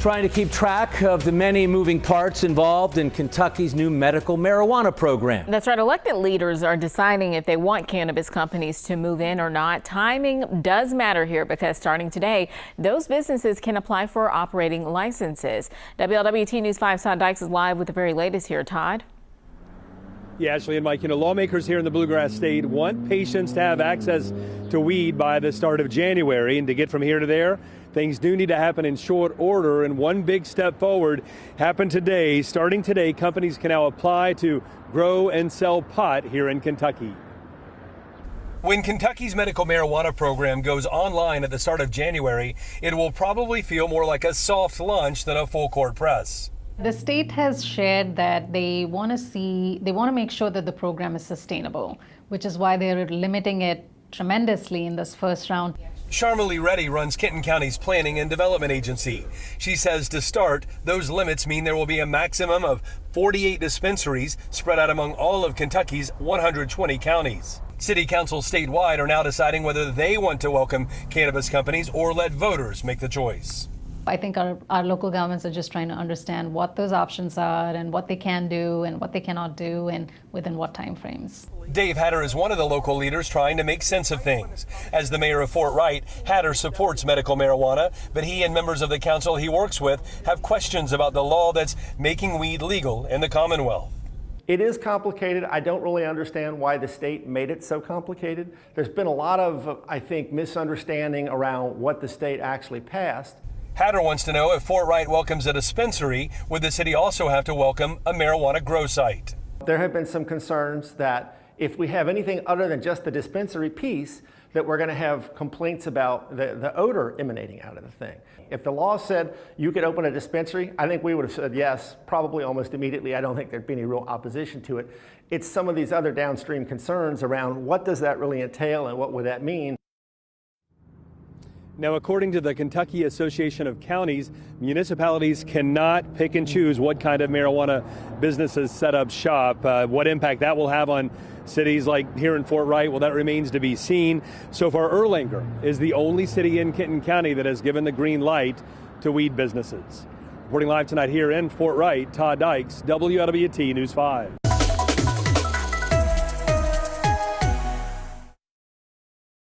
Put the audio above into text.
Trying to keep track of the many moving parts involved in Kentucky's new medical marijuana program. That's right. Elected leaders are deciding if they want cannabis companies to move in or not. Timing does matter here because starting today, those businesses can apply for operating licenses. WLWT News 5's Todd Dykes is live with the very latest here. Todd? Yeah, Ashley and Mike, lawmakers here in the Bluegrass State want patients to have access to weed by the start of January. And to get from here to there, things do need to happen in short order. And one big step forward happened today. Starting today, companies can now apply to grow and sell pot here in Kentucky. When Kentucky's medical marijuana program goes online at the start of January, it will probably feel more like a soft launch than a full court press. The state has shared that they want to make sure that the program is sustainable, which is why they're limiting it tremendously in this first round. Sharmali Reddy runs Kenton County's Planning and Development Agency. She says to start, those limits mean there will be a maximum of 48 dispensaries spread out among all of Kentucky's 120 counties. City councils statewide are now deciding whether they want to welcome cannabis companies or let voters make the choice. I think our local governments are just trying to understand what those options are and what they can do and what they cannot do and within what time frames. Dave Hatter is one of the local leaders trying to make sense of things. As the mayor of Fort Wright, Hatter supports medical marijuana, but he and members of the council he works with have questions about the law that's making weed legal in the Commonwealth. It is complicated. I don't really understand why the state made it so complicated. There's been a lot of, I think, misunderstanding around what the state actually passed. Hatter wants to know if Fort Wright welcomes a dispensary, would the city also have to welcome a marijuana grow site? There have been some concerns that if we have anything other than just the dispensary piece, that we're going to have complaints about the odor emanating out of the thing. If the law said you could open a dispensary, I think we would have said yes, probably almost immediately. I don't think there'd be any real opposition to it. It's some of these other downstream concerns around what does that really entail and what would that mean? Now, according to the Kentucky Association of Counties, municipalities cannot pick and choose what kind of marijuana businesses set up shop. What impact that will have on cities like here in Fort Wright, well, that remains to be seen. So far, Erlanger is the only city in Kenton County that has given the green light to weed businesses. Reporting live tonight here in Fort Wright, Todd Dykes, WLWT News 5.